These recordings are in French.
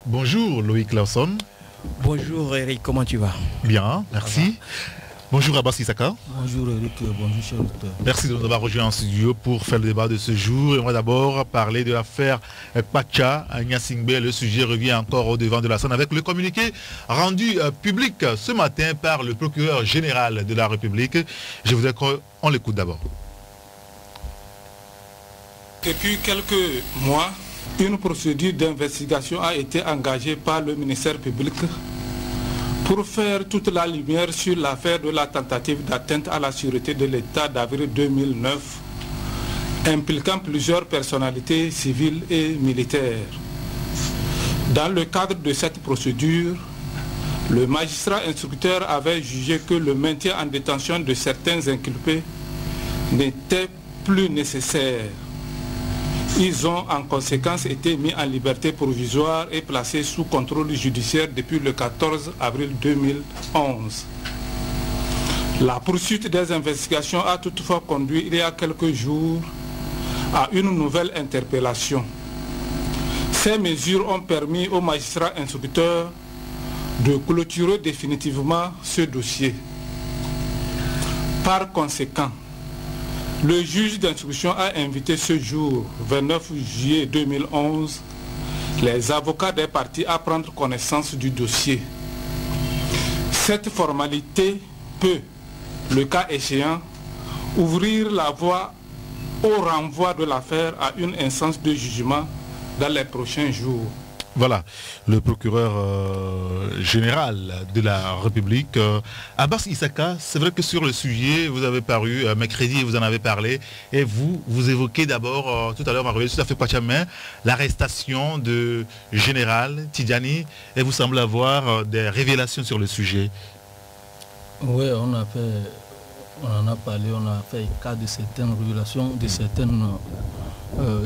Bonjour Loïc Lawson. Bonjour Eric, comment tu vas? Bien, merci. Bonjour Abbas Issaka. Bonjour Eric, bonjour cher auditeur. Merci de nous avoir rejoints en studio pour faire le débat de ce jour. Et on va d'abord parler de l'affaire Kwacha à Nyasingbe. Le sujet revient encore au devant de la scène avec le communiqué rendu public ce matin par le procureur général de la République. Je voudrais qu'on l'écoute d'abord. Depuis quelques mois, une procédure d'investigation a été engagée par le ministère public pour faire toute la lumière sur l'affaire de la tentative d'atteinte à la sûreté de l'État d'avril 2009, impliquant plusieurs personnalités civiles et militaires. Dans le cadre de cette procédure, le magistrat instructeur avait jugé que le maintien en détention de certains inculpés n'était plus nécessaire. Ils ont en conséquence été mis en liberté provisoire et placés sous contrôle judiciaire depuis le 14 avril 2011. La poursuite des investigations a toutefois conduit il y a quelques jours à une nouvelle interpellation. Ces mesures ont permis au magistrat instructeur de clôturer définitivement ce dossier. Par conséquent, le juge d'instruction a invité ce jour, 29 juillet 2011, les avocats des parties à prendre connaissance du dossier. Cette formalité peut, le cas échéant, ouvrir la voie au renvoi de l'affaire à une instance de jugement dans les prochains jours. Voilà, le procureur général de la République, Abbas Issaka. C'est vrai que sur le sujet, vous avez paru mercredi, vous en avez parlé, et vous évoquez d'abord, tout à l'heure, on va revenir sur l'affaire Kwacha, l'arrestation de général Tidjani, et vous semblez avoir des révélations sur le sujet. Oui, on en a parlé, on a fait cas de certaines révélations, de certaines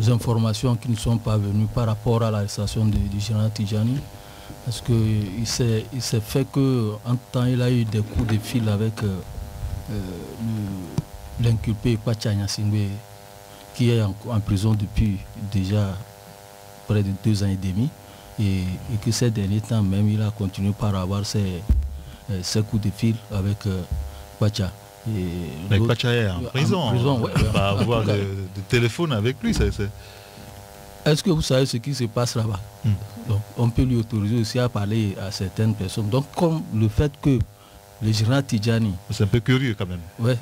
informations qui ne sont pas venues par rapport à l'arrestation du général Tidjani. Parce qu'il s'est fait qu'en temps il a eu des coups de fil avec l'inculpé Kwacha Nyasingbe, qui est en prison depuis déjà près de 2 ans et demi. Et que ces derniers temps même, il a continué par avoir ces coups de fil avec Kwacha. Mais Kwacha est en prison, ouais, on va avoir de téléphone avec lui. Est-ce que vous savez ce qui se passe là-bas? Donc, on peut lui autoriser aussi à parler à certaines personnes. Donc, comme le fait que le général Tidjani... C'est un peu curieux quand même. Oui,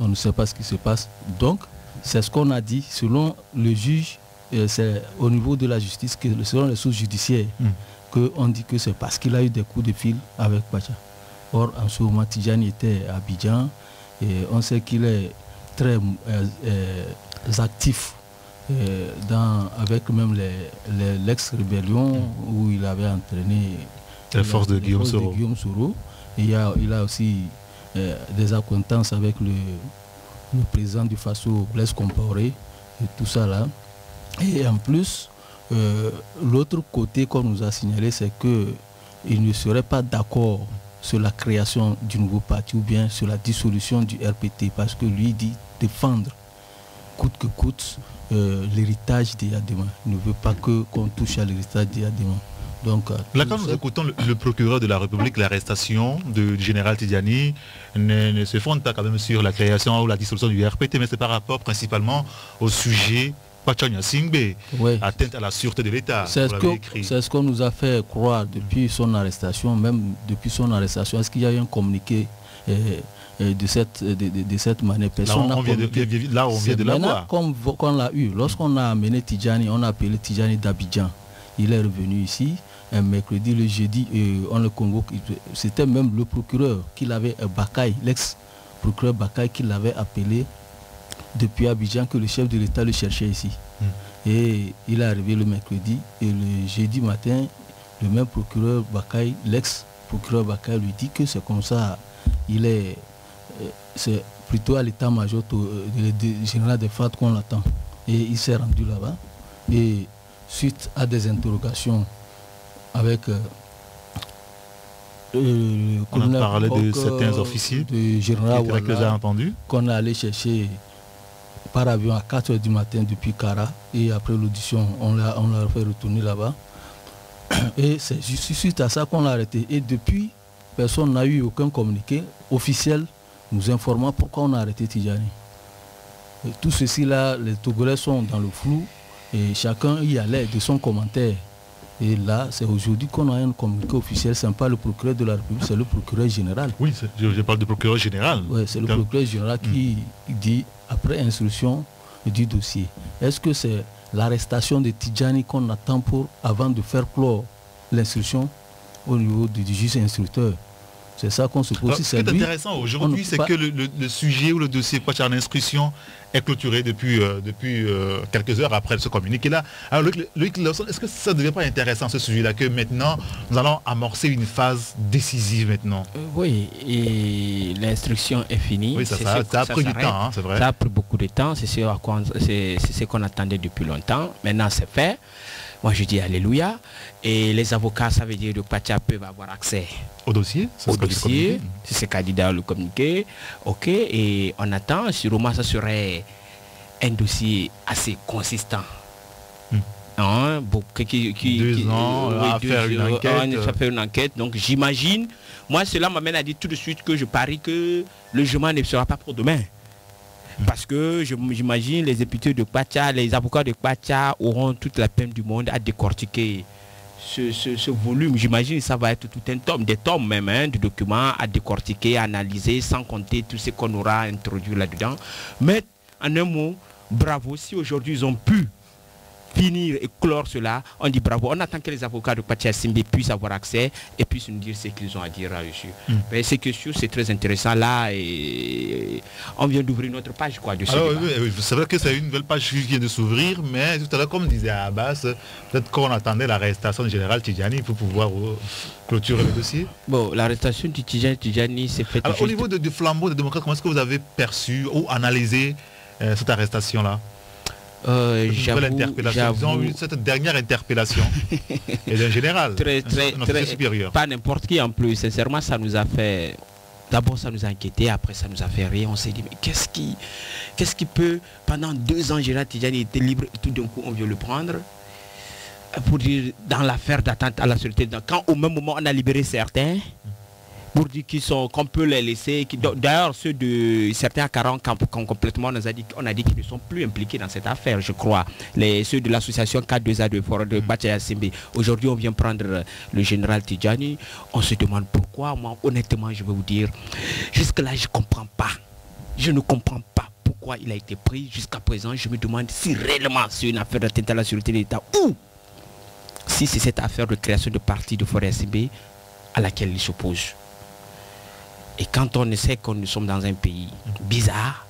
on ne sait pas ce qui se passe. Donc, c'est ce qu'on a dit. Selon le juge, c'est au niveau de la justice, selon les sources judiciaires, qu'on dit que c'est parce qu'il a eu des coups de fil avec Kwacha. Or, en ce moment, Tidjani était à Abidjan et on sait qu'il est très actif avec même l'ex-rébellion où il avait entraîné la force de Guillaume Soro. Et il a aussi des acquaintances avec le président du Faso, Blaise Compaoré, et tout ça là. Et en plus, l'autre côté qu'on nous a signalé, c'est qu'il ne serait pas d'accord sur la création du nouveau parti ou bien sur la dissolution du RPT, parce que lui dit défendre coûte que coûte l'héritage des Yadema. Il ne veut pas qu'on touche à l'héritage des Yadema. Donc, là, quand nous écoutons le procureur de la République, l'arrestation du général Tidjani ne se fonde pas quand même sur la création ou la dissolution du RPT, mais c'est par rapport principalement au sujet Kwacha Nyasingbe, atteinte à la sûreté de l'État. C'est ce qu'on nous a fait croire depuis son arrestation, même depuis son arrestation. Est-ce qu'il y a eu un communiqué de cette manière? Là, on vient de l'avoir. Comme on l'a eu, lorsqu'on a amené Tidjani, on a appelé Tidjani d'Abidjan. Il est revenu ici, un mercredi, le jeudi, on le convoque. C'était même le procureur qui l'avait, Bakaï, l'ex-procureur Bakaï, qui l'avait appelé depuis Abidjan, que le chef de l'État le cherchait ici. Et il est arrivé le mercredi et le jeudi matin, le même procureur Bakaï, l'ex-procureur Bakaï, lui dit que c'est comme ça, c'est plutôt à l'état-major général des FAT qu'on l'attend. Et il s'est rendu là-bas. Et suite à des interrogations avec on a parlé de certains officiers de général qu'on a allé chercher par avion à 4 h du matin depuis Kara, et après l'audition, on l'a fait retourner là-bas. Et c'est suite à ça qu'on l'a arrêté. Et depuis, personne n'a eu aucun communiqué officiel nous informant pourquoi on a arrêté Tidjani. Et tout ceci là, les Togolais sont dans le flou et chacun y allait de son commentaire. Et là, c'est aujourd'hui qu'on a un communiqué officiel. Ce n'est pas le procureur de la République, c'est le procureur général. Oui, je parle du procureur général. Oui, c'est le procureur général qui dit, après instruction du dossier, est-ce que c'est l'arrestation de Tidjani qu'on attend avant de faire clore l'instruction au niveau du juge instructeur? C'est ça qu'on se pose. Alors, ce qui est intéressant aujourd'hui, c'est que le sujet ou le dossier Kwacha en instruction est clôturé depuis quelques heures après ce communiqué-là. Alors, Loïc Lawson, est-ce que ça ne devient pas intéressant ce sujet-là, que maintenant, nous allons amorcer une phase décisive maintenant? Oui, et l'instruction est finie. Oui, ça a pris du temps, hein, c'est vrai. Ça a pris beaucoup de temps, c'est ce qu'on attendait depuis longtemps. Maintenant, c'est fait. Moi, je dis alléluia. Et les avocats, ça veut dire que Kwacha peuvent avoir accès au dossier. C'est ce qu'a dit dans le communiqué. Ok, et on attend. Sûrement, ça serait un dossier assez consistant. Hein, deux ans à faire une enquête. Donc, j'imagine, moi, cela m'amène à dire tout de suite que je parie que le jugement ne sera pas pour demain. Parce que j'imagine les députés de Kwacha, les avocats de Kwacha auront toute la peine du monde à décortiquer ce volume. J'imagine que ça va être tout un tome, des tomes même, hein, de documents à décortiquer, à analyser, sans compter tout ce qu'on aura introduit là-dedans. Mais en un mot, bravo, si aujourd'hui ils ont pu finir et clore cela, on dit bravo. On attend que les avocats de Kwacha Simbe puissent avoir accès et puissent nous dire ce qu'ils ont à dire là-dessus. Mais c'est que c'est très intéressant là et on vient d'ouvrir notre page quoi dessus. Oui, c'est vrai que c'est une nouvelle page qui vient de s'ouvrir, mais tout à l'heure, comme disait Abbas, peut-être qu'on attendait l'arrestation du général Tidjani pour pouvoir clôturer le dossier. Bon, l'arrestation du Tidjani s'est faite. Alors, au niveau du flambeau des démocrates, comment est-ce que vous avez perçu ou analysé cette arrestation-là? Cette dernière interpellation et d'un général, très supérieur. Pas n'importe qui en plus. Sincèrement, ça nous a fait... D'abord, ça nous a inquiété, après ça nous a fait rire. On s'est dit, mais qu'est-ce qui peut... Pendant 2 ans, Gérard Tidjani était libre et tout d'un coup, on vient le prendre pour dire, dans l'affaire d'atteinte à la sûreté, quand au même moment, on a libéré certains, pour dire qu'on peut les laisser. D'ailleurs, ceux de certains à 40 complètement, on a dit qu'ils ne sont plus impliqués dans cette affaire, je crois. Ceux de l'association K2A de Forêt de Kwacha Simbe. Aujourd'hui, on vient prendre le général Tidjani. On se demande pourquoi. Moi, honnêtement, je vais vous dire, jusque-là, je ne comprends pas. Je ne comprends pas pourquoi il a été pris. Jusqu'à présent, je me demande si réellement c'est une affaire d'atteinte à la sûreté de l'État ou si c'est cette affaire de création de parti de Forêt Simbe à laquelle il s'oppose. Et quand on sait que nous sommes dans un pays bizarre,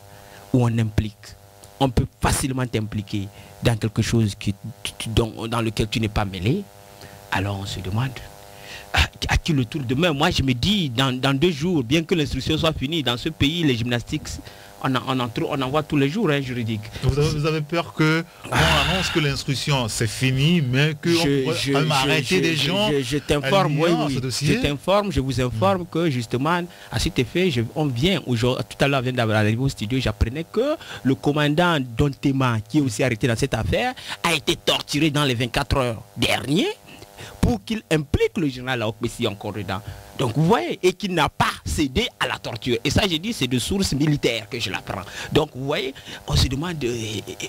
où on peut facilement t'impliquer dans quelque chose dans lequel tu n'es pas mêlé, alors on se demande à qui le tour demain. Moi je me dis, dans 2 jours, bien que l'instruction soit finie, dans ce pays, les gymnastiques, on en voit tous les jours, hein, juridique. Vous avez peur que on annonce que l'instruction c'est fini, mais qu'on peut arrêter des gens? Je t'informe, je vous informe que justement, à cet effet, on vient aujourd'hui, tout à l'heure, vient d'avoir arrivé au studio, j'apprenais que le commandant Dontema, qui est aussi arrêté dans cette affaire, a été torturé dans les 24 heures dernières pour qu'il implique le général Laokbessi encore dedans. Donc vous voyez, et qu'il n'a pas cédé à la torture. Et ça, j'ai dit, c'est de sources militaires que je l'apprends. Donc vous voyez, on se demande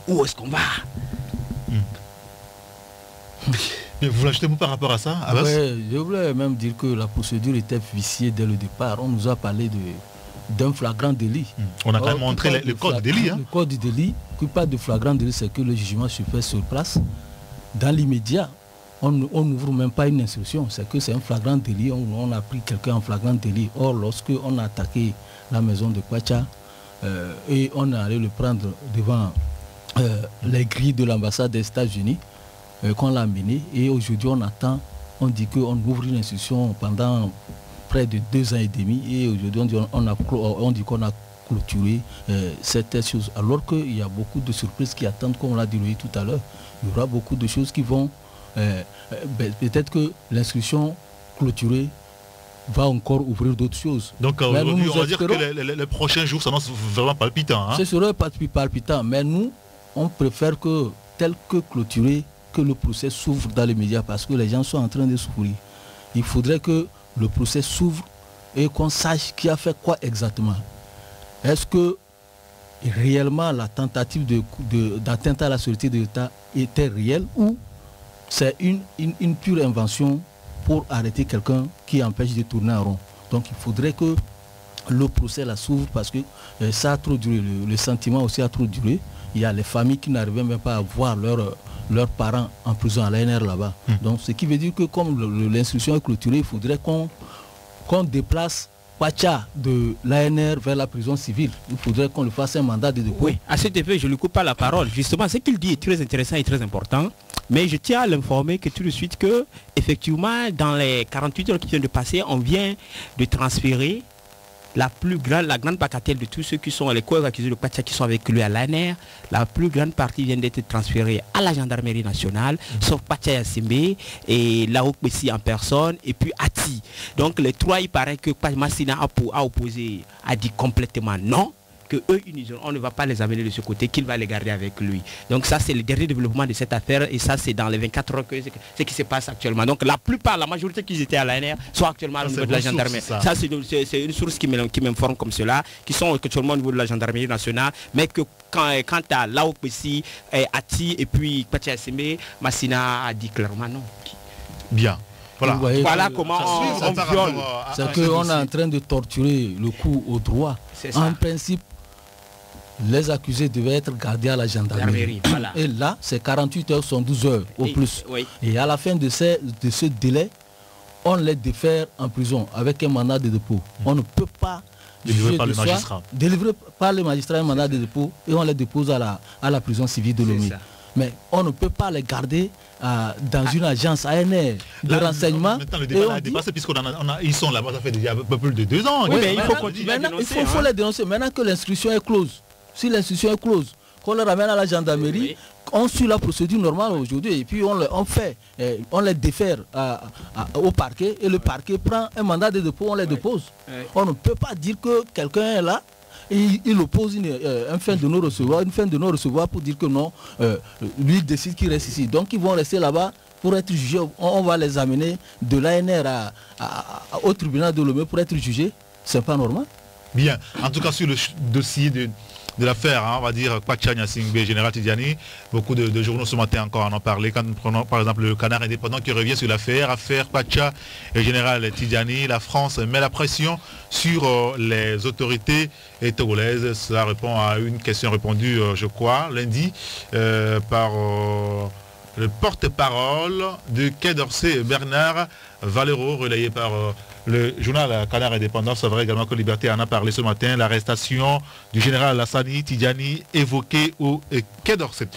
où est-ce qu'on va. Mais vous l'ajoutez par rapport à ça? Je voulais même dire que la procédure était viciée dès le départ. On nous a parlé d'un flagrant délit. On a quand même montré le code du délit. Hein? Le code du délit, qui parle de flagrant délit, c'est que le jugement se fait sur place. Dans l'immédiat, on n'ouvre même pas une instruction, c'est que c'est un flagrant délit, on a pris quelqu'un en flagrant délit. Or, lorsque on a attaqué la maison de Kwacha et on est allé le prendre devant les grilles de l'ambassade des États-Unis, qu'on l'a amené, et aujourd'hui on attend, on dit qu'on ouvre une instruction pendant près de 2 ans et demi, et aujourd'hui on dit qu'on a clôturé certaines choses, alors qu'il y a beaucoup de surprises qui attendent, comme on l'a dit tout à l'heure. Il y aura beaucoup de choses qui vont... peut-être que l'instruction clôturée va encore ouvrir d'autres choses. Donc aujourd'hui, on va dire que les prochains jours s'annoncent vraiment palpitants. Hein? Ce serait palpitant, mais nous, on préfère que tel que clôturé, que le procès s'ouvre dans les médias parce que les gens sont en train de souffrir. Il faudrait que le procès s'ouvre et qu'on sache qui a fait quoi exactement. Est-ce que réellement la tentative d'atteinte à la sécurité de l'État était réelle ou c'est une pure invention pour arrêter quelqu'un qui empêche de tourner en rond? Donc il faudrait que le procès la s'ouvre parce que ça a trop duré, le sentiment aussi a trop duré. Il y a les familles qui n'arrivaient même pas à voir leurs parents en prison à l'ANR là-bas. Donc ce qui veut dire que comme l'instruction est clôturée, il faudrait qu'on déplace Pacha de l'ANR vers la prison civile. Il faudrait qu'on lui fasse un mandat de dépôt. Oui, à cet effet, je ne lui coupe pas la parole. Justement, ce qu'il dit est très intéressant et très important. Mais je tiens à l'informer que tout de suite que, effectivement, dans les 48 heures qui viennent de passer, on vient de transférer la grande bagatelle de tous ceux qui sont les co-accusés de Pacha qui sont avec lui à l'ANR. La plus grande partie vient d'être transférée à la gendarmerie nationale, sauf Pacha Yassimbe et Laouk Bessi en personne, et puis Ati. Donc les trois, il paraît que Massina a opposé, a dit complètement non, que eux, on ne va pas les amener de ce côté, qu'il va les garder avec lui. Donc ça, c'est le dernier développement de cette affaire, et ça, c'est dans les 24 heures que ce qui se passe actuellement. Donc la majorité qui étaient à l'ANR sont actuellement au niveau de la gendarmerie. Ça, c'est une source qui m'informe comme cela, qui sont actuellement au niveau de la gendarmerie nationale, mais que quant à Laouk Bessi, Ati et puis Pacha Yassimbe, Massina a dit clairement non. Bien. Voilà comment on viole. C'est qu'on est en train de torturer le coup au droit. En principe, les accusés devaient être gardés à la gendarmerie. Voilà. Et là, c'est 48 heures, sont 12 heures au plus. Oui. Et à la fin de ce délai, on les défère en prison avec un mandat de dépôt. On ne peut pas délivrer par le magistrat. Délivrer par le magistrat un mandat de dépôt et on les dépose à la prison civile de Lomé. Mais on ne peut pas les garder dans une agence ANR de renseignement. Maintenant, le débat a dépassé puisqu'ils sont là-bas, ça fait déjà un peu plus de 2 ans. Oui, mais il faut continuer à dénoncer. Il faut les dénoncer. Maintenant que l'instruction est close, si l'instruction est close, qu'on les ramène à la gendarmerie, on suit la procédure normale aujourd'hui et puis on les défère au parquet et le parquet prend un mandat de dépôt, on les dépose. On ne peut pas dire que quelqu'un est là et il oppose une fin de non-recevoir pour dire que non, lui décide qu'il reste ici. Donc ils vont rester là-bas pour être jugés. On va les amener de l'ANR au tribunal de Lomé pour être jugés. C'est pas normal. Bien. En tout cas, sur le dossier de l'affaire, on va dire Pacha Yassimbe, Général Tidjani, beaucoup de journaux ce matin encore en ont parlé. Quand nous prenons par exemple le Canard indépendant qui revient sur l'affaire Pacha et Général Tidjani, la France met la pression sur les autorités togolaises. Cela répond à une question répondue, je crois, lundi par le porte-parole de Quai d'Orsay, Bernard Valero, relayé par le journal Canard indépendant. C'est vrai également que Liberté en a parlé ce matin, l'arrestation du général Lassani Tidjani évoquée au Quai d'Orsay.